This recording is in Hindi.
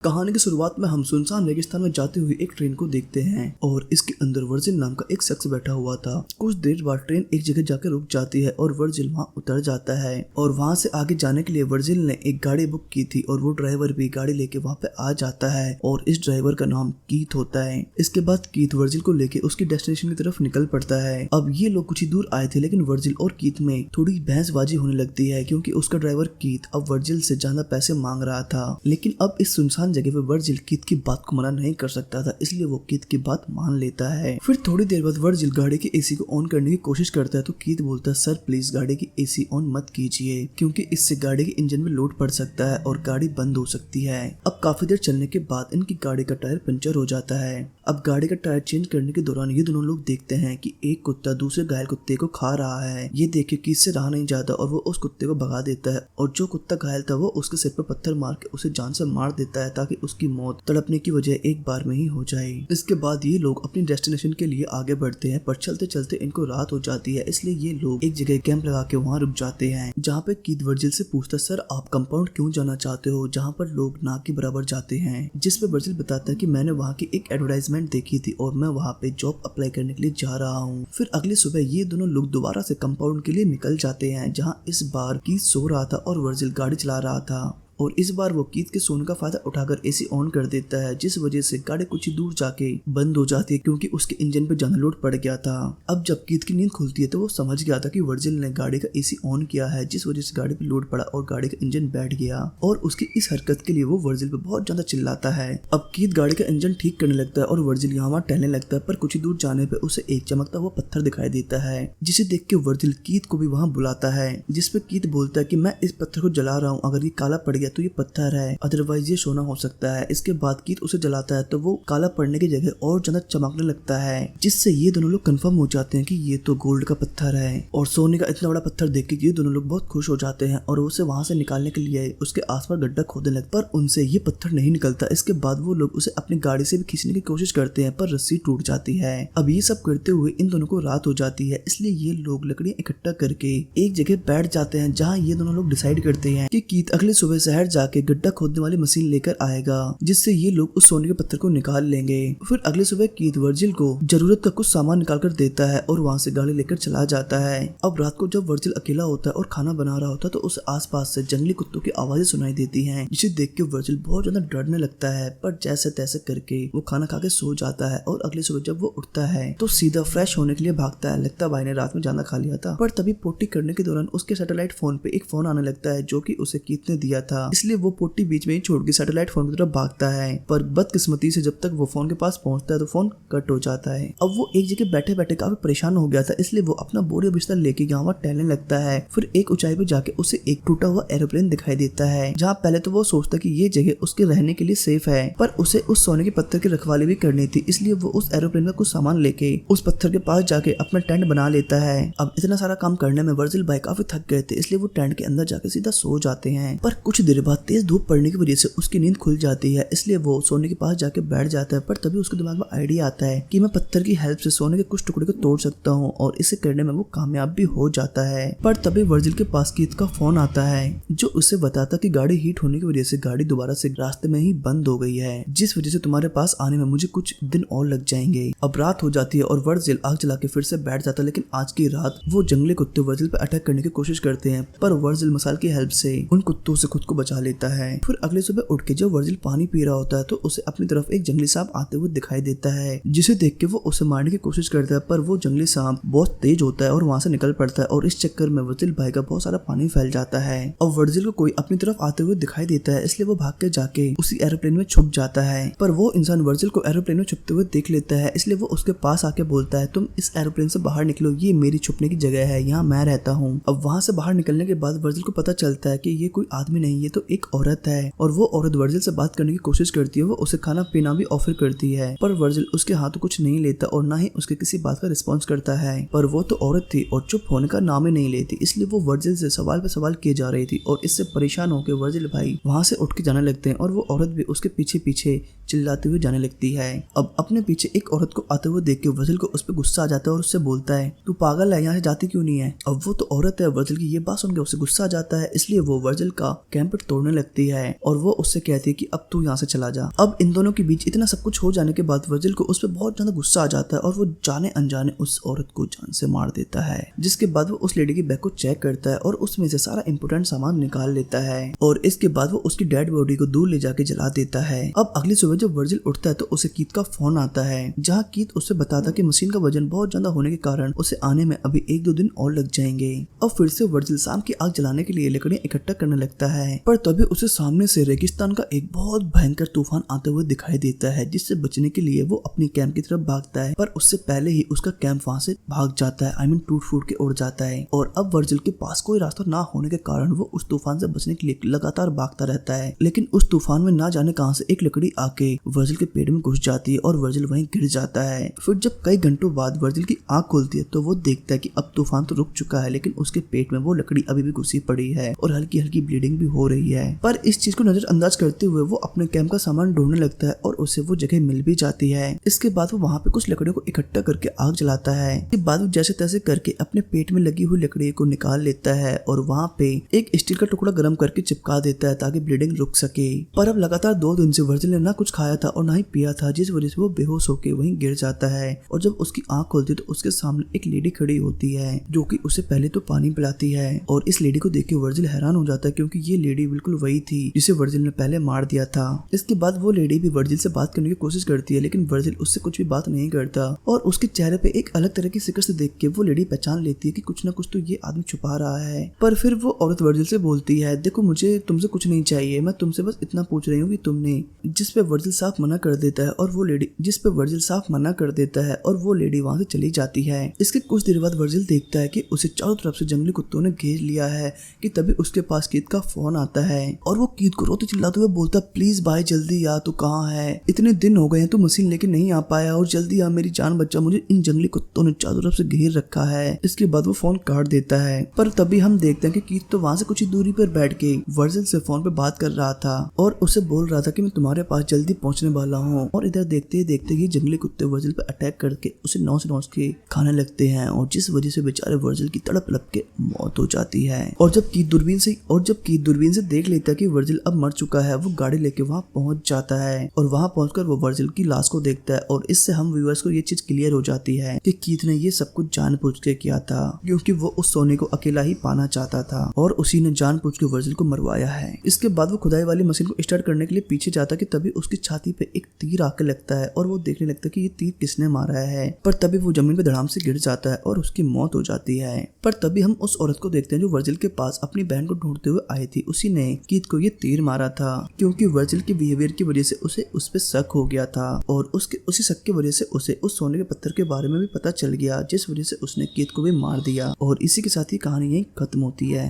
कहानी की शुरुआत में हम सुनसान रेगिस्तान में जाते हुए एक ट्रेन को देखते हैं और इसके अंदर वर्जिल नाम का एक शख्स बैठा हुआ था। कुछ देर बाद ट्रेन एक जगह जाकर रुक जाती है और वर्जिल वहां उतर जाता है और वहां से आगे जाने के लिए वर्जिल ने एक गाड़ी बुक की थी और वो ड्राइवर भी गाड़ी लेके वहां पे आ जाता है और इस ड्राइवर का नाम कीथ होता है। इसके बाद कीथ वर्जिल को लेके उसकी डेस्टिनेशन की तरफ निकल पड़ता है। अब ये लोग कुछ ही दूर आए थे लेकिन वर्जिल और कीथ में थोड़ी बहसबाजी होने लगती है क्योंकि उसका ड्राइवर कीथ अब वर्जिल से ज्यादा पैसे मांग रहा था। लेकिन अब इस सुनसान जगह पे वर्जिल कीथ की बात को मना नहीं कर सकता था, इसलिए वो कीथ की बात मान लेता है। फिर थोड़ी देर बाद वर्जिल गाड़ी की एसी को ऑन करने की कोशिश करता है तो कीथ बोलता है, सर प्लीज गाड़ी की एसी ऑन मत कीजिए क्योंकि इससे गाड़ी के इंजन में लोड पड़ सकता है और गाड़ी बंद हो सकती है। अब काफी देर चलने के बाद इनकी गाड़ी का टायर पंचर हो जाता है। अब गाड़ी का टायर चेंज करने के दौरान ये दोनों लोग देखते हैं कि एक कुत्ता दूसरे घायल कुत्ते को खा रहा है। ये देख के कीथ से रहा नहीं जाता और वो उस कुत्ते को भगा देता है और जो कुत्ता घायल था वो उसके सिर पर पत्थर मार के उसे जान से मार देता है ताकि उसकी मौत तड़पने की वजह एक बार में ही हो जाए। इसके बाद ये लोग अपनी डेस्टिनेशन के लिए आगे बढ़ते हैं पर चलते चलते इनको रात हो जाती है, इसलिए ये लोग एक जगह कैंप लगा के वहाँ रुक जाते हैं जहाँ पे कीथ वर्जिल से पूछता, सर आप कंपाउंड क्यों जाना चाहते हो जहाँ पर लोग ना के बराबर जाते हैं। जिसपे वर्जिल बताता है कि मैंने वहाँ की एक एडवर्टाइजमेंट देखी थी और मैं वहाँ पे जॉब अप्लाई करने के लिए जा रहा हूँ। फिर अगली सुबह ये दोनों लोग दोबारा से कंपाउंड के लिए निकल जाते हैं जहाँ इस बार कीथ सो रहा था और वर्जिल गाड़ी चला रहा था और इस बार वो कीथ के सोने का फायदा उठाकर एसी ऑन कर देता है जिस वजह से गाड़ी कुछ ही दूर जाके बंद हो जाती है क्योंकि उसके इंजन पे ज्यादा लोड पड़ गया था। अब जब कीथ की नींद खुलती है तो वो समझ गया था कि वर्जिल ने गाड़ी का एसी ऑन किया है जिस वजह से गाड़ी पे लोड पड़ा और गाड़ी का इंजन बैठ गया और उसकी इस हरकत के लिए वो वर्जिल पे बहुत ज्यादा चिल्लाता है। अब कीथ गाड़ी का इंजन ठीक करने लगता है और वर्जिल यहाँ वहाँ टहलने लगता है पर कुछ ही दूर जाने पे उसे एक चमकता हुआ पत्थर दिखाई देता है जिसे देख के वर्जिल कीथ को भी वहाँ बुलाता है। जिसपे कीथ बोलता है कि मैं इस पत्थर को जला रहा हूँ, अगर ये काला पड़ गया तो ये पत्थर है, अदरवाइज ये सोना हो सकता है। इसके बाद कीथ उसे जलाता है तो वो काला पड़ने की जगह और ज्यादा चमकने लगता है जिससे ये दोनों लोग कंफर्म हो जाते हैं कि ये तो गोल्ड का पत्थर है और सोने का इतना बड़ा पत्थर देख के ये दोनों लोग बहुत खुश हो जाते हैं और उसे वहां से निकालने के लिए उसके आसपास गड्ढा खोदने लगते पर उनसे ये पत्थर नहीं निकलता। इसके बाद वो लोग उसे अपनी गाड़ी से भी खींचने की कोशिश करते हैं पर रस्सी टूट जाती है। अब ये सब करते हुए इन दोनों को रात हो जाती है, इसलिए ये लोग लकड़ियां इकट्ठा करके एक जगह बैठ जाते हैं जहाँ ये दोनों लोग डिसाइड करते हैं कि कीथ अगले सुबह शहर जाके गड्ढा खोदने वाली मशीन लेकर आएगा जिससे ये लोग उस सोने के पत्थर को निकाल लेंगे। फिर अगले सुबह कीथ वर्जिल को जरूरत का कुछ सामान निकाल कर देता है और वहाँ से गाड़ी लेकर चला जाता है। अब रात को जब वर्जिल अकेला होता है और खाना बना रहा होता है तो उसे आसपास से जंगली कुत्तों की आवाजें सुनाई देती हैं जिसे देख के वर्जिल बहुत ज्यादा डरने लगता है पर जैसे तैसे करके वो खाना खा के सो जाता है और अगले सुबह जब वो उठता है तो सीधा फ्रेश होने के लिए भागता है। लगता भाई ने रात में ज्यादा खा लिया था पर तभी पोटी करने के दौरान उसके सैटेलाइट फोन पे एक फोन आने लगता है जो कि उसे कीथ ने दिया था, इसलिए वो पोटी बीच में ही छोड़ के सैटेलाइट फोन की तरफ भागता है पर बदकिस्मती से जब तक वो फोन के पास पहुंचता है तो फोन कट हो जाता है। अब वो एक जगह बैठे बैठे काफी परेशान हो गया था इसलिए वो अपना बोरी बिस्तर लेके यहाँ टहलने लगता है। फिर एक ऊंचाई पे जाके उसे एक टूटा हुआ एरोप्लेन दिखाई देता है जहाँ पहले तो वो सोचता कि ये जगह उसके रहने के लिए सेफ है पर उसे उस सोने के पत्थर की रखवाली भी करनी थी, इसलिए वो उस एरोप्लेन में कुछ सामान लेके उस पत्थर के पास जाके अपना टेंट बना लेता है। अब इतना सारा काम करने में वर्जिल भाई काफी थक गए थे इसलिए वो टेंट के अंदर जाके सीधा सो जाते हैं पर कुछ देर बाद तेज धूप पड़ने की वजह से उसकी नींद खुल जाती है, इसलिए वो सोने के पास जाके बैठ जाता है। पर तभी उसके दिमाग में आइडिया आता है कि मैं पत्थर की हेल्प से सोने के कुछ टुकड़े को तोड़ सकता हूँ और इसे करने में वो कामयाब भी हो जाता है। पर तभी वर्जिल के पास कीथ का फोन आता है जो उसे बताता कि गाड़ी हीट होने की वजह से गाड़ी दोबारा से रास्ते में ही बंद हो गई है जिस वजह से तुम्हारे पास आने में मुझे कुछ दिन और लग जाएंगे। अब रात हो जाती है और वर्जिल आग जला के फिर से बैठ जाता है लेकिन आज की रात वो जंगली कुत्ते वर्जिल पे अटैक करने की कोशिश करते हैं पर वर्जिल मसाल की हेल्प से उन कुत्तों से खुद को बचा लेता है। फिर अगले सुबह उठ के जब वर्जिल पानी पी रहा होता है तो उसे अपनी तरफ एक जंगली सांप आते हुए दिखाई देता है जिसे देख के वो उसे मारने की कोशिश करता है पर वो जंगली सांप बहुत तेज होता है और वहां से निकल पड़ता है और इस चक्कर में वर्जिल भाई का बहुत सारा पानी फैल जाता है और वर्जिल को कोई अपनी तरफ आते हुए दिखाई देता है इसलिए वो भाग के जाके उसी एरोप्लेन में छुप जाता है पर वो इंसान वर्जिल को एरोप्लेन में छुपते हुए देख लेता है इसलिए वो उसके पास आके बोलता है तुम इस एरोप्लेन से बाहर निकलो, ये मेरी छुपने की जगह है, यहाँ मैं रहता हूँ। अब वहाँ से बाहर निकलने के बाद वर्जिल को पता चलता है कि ये कोई आदमी नहीं, ये तो एक औरत है और वो औरत वर्जिल से बात करने की कोशिश करती है। वो उसे खाना पीना भी ऑफर करती है पर वर्जिल उसके हाथों कुछ नहीं लेता और ना ही उसके किसी बात का रिस्पॉन्स करता है। पर वो तो औरत थी और चुप होने का नाम ही नहीं लेती, इसलिए वो वर्जिल से सवाल पे सवाल किए जा रही थी और इससे परेशान होकर वर्जिल भाई वहाँ से उठ के जाने लगते हैं और वो औरत भी उसके पीछे पीछे चिल्लाते हुए जाने लगती है। अब अपने पीछे एक औरत को आते हुए देख के वर्जिल को उस पर गुस्सा आ जाता है और उससे बोलता है तू पागल है, यहाँ से जाती क्यों नहीं है। अब वो तो औरत है, वर्जिल की ये बात सुनकर उसे गुस्सा आ जाता है, इसलिए वो वर्जिल का कैंप पर तोड़ने लगती है और वो उससे कहती है कि अब तू यहाँ से चला जा। अब इन दोनों के बीच इतना सब कुछ हो जाने के बाद वर्जिल को उस पर बहुत ज्यादा गुस्सा आ जाता है और वो जाने अनजाने उस औरत को जान से मार देता है। जिसके बाद वो उस लेडी की बैग को चेक करता है और उसमें से सारा इंपोर्टेंट सामान निकाल लेता है और इसके बाद वो उसकी डेड बॉडी को दूर ले जाके जला देता है। अब अगली सुबह जब वर्जिल उठता है तो उसे कीथ का फोन आता है, जहाँ कीथ उससे बताता कि मशीन का वजन बहुत ज्यादा होने के कारण उसे आने में अभी 1-2 दिन और लग जाएंगे। अब फिर से वर्जिल शाम की आग जलाने के लिए लकड़ियां इकट्ठा करने लगता है, पर तभी उसे सामने से रेगिस्तान का एक बहुत भयंकर तूफान आते हुए दिखाई देता है, जिससे बचने के लिए वो अपनी कैंप की तरफ भागता है। पर उससे पहले ही उसका कैंप वहाँ से भाग जाता है, टूट फूट के उड़ जाता है। और अब वर्जिल के पास कोई रास्ता ना होने के कारण वो उस तूफान से बचने के लिए लगातार भागता रहता है, लेकिन उस तूफान में ना जाने कहां से एक लकड़ी आके वर्जिल के पेट में घुस जाती है और वर्जिल वहीं गिर जाता है। फिर जब कई घंटों बाद वर्जिल की आंख खुलती है तो वो देखता है कि अब तूफान तो रुक चुका है, लेकिन उसके पेट में वो लकड़ी अभी भी घुसी पड़ी है और हल्की हल्की ब्लीडिंग भी हो रही है। पर इस चीज को नजरअंदाज करते हुए वो अपने कैंप का सामान ढूंढने लगता है और उसे वो जगह मिल भी जाती है। इसके बाद वो वहाँ पे कुछ लकड़ियों को इकट्ठा करके आग जलाता है। इसके बाद वो जैसे तैसे करके अपने पेट में लगी हुई लकड़ी को निकाल लेता है और वहाँ पे एक स्टील का टुकड़ा गर्म करके चिपका देता है ताकि ब्लीडिंग रुक सके। पर अब लगातार 2 दिन से वर्जिल ने ना कुछ खाया था और ना ही पिया था, जिस वजह से वो बेहोश होकर वहीं गिर जाता है। और जब उसकी आंख खुलती है तो उसके सामने एक लेडी खड़ी होती है जो कि उसे पहले तो पानी पिलाती है। और इस लेडी को देख के वर्जिल हैरान हो जाता है, क्योंकि ये लेडी बिल्कुल वही थी जिसे वर्जिल ने पहले मार दिया था। इसके बाद वो लेडी भी वर्जिल से बात करने की कोशिश करती है, लेकिन वर्जिल उससे कुछ भी बात नहीं करता और उसके चेहरे पे एक अलग तरह की शिकस्त देख के वो लेडी पहचान लेती है कि कुछ ना कुछ तो ये आदमी छुपा रहा है। पर फिर वो औरत वर्जिल से बोलती है, देखो मुझे तुमसे कुछ नहीं चाहिए, मैं तुमसे बस इतना पूछ रही हूँ कि तुमने, जिस पे वर्जिल साफ मना कर देता है और वो लेडी वहाँ से चली जाती है। इसके कुछ देर बाद वर्जिल देखता है कि उसे चारों तरफ से जंगली कुत्तों ने घेर लिया है कि तभी उसके पास कीथ का फोन आता है और वो कीथ को रोते चिल्लाते हुए बोलता, प्लीज भाई जल्दी आ, तू कहाँ है? इतने दिन हो गए हैं तू मशीन लेके नहीं आ पाया और जल्दी आ, मेरी जान बचा, मुझे इन जंगली कुत्तों ने चारों तरफ से घेर रखा है। इसके बाद वो फोन काट देता है। पर तभी हम देखते हैं कि कीथ तो वहाँ से कुछ ही दूरी पर बैठ के वर्जिल से फोन पे बात कर रहा था और उसे बोल रहा था कि मैं तुम्हारे पास जल्दी पहुंचने वाला हूँ। और इधर देखते ही जंगली कुत्ते वर्जिल पे अटैक करके उसे नौच के खाने लगते हैं और जिस वजह से बेचारे वर्जिल की तड़प के मौत हो जाती है। और जब कीथ दूरबीन से देख लेता है कि वर्जिल अब मर चुका है, वो गाड़ी लेके वहाँ पहुंच जाता है और वहाँ पहुंचकर वो वर्जिल की लाश को देखता है। और इससे हम व्यूअर्स को ये चीज क्लियर हो जाती है कि कीथ ने ये सब कुछ जानबूझ के किया था, क्योंकि वो उस सोने को अकेला ही पाना चाहता था और उसी ने जानबूझ के वर्जिल को मरवाया है। इसके बाद वो खुदाई वाली मशीन को स्टार्ट करने के लिए पीछे जाता कि तभी उसकी छाती पे एक तीर आके लगता है और वो देखने लगता है कि ये तीर किसने मारा है। पर तभी वो जमीन पे धड़ाम से गिर जाता है और उसकी मौत हो जाती है। पर तभी हम उस औरत को देखते हैं जो वर्जिल के पास अपनी बहन को ढूंढते हुए आई थी। उसी ने कीथ को ये तीर मारा था, क्योंकि वर्जिल के बिहेवियर की वजह से उसे उस पर शक हो गया था और उसी शक की वजह से उसे उस सोने के पत्थर के बारे में भी पता चल गया, जिस वजह से उसने कीथ को भी मार दिया। और इसी के साथ ही कहानी यहीं खत्म होती है।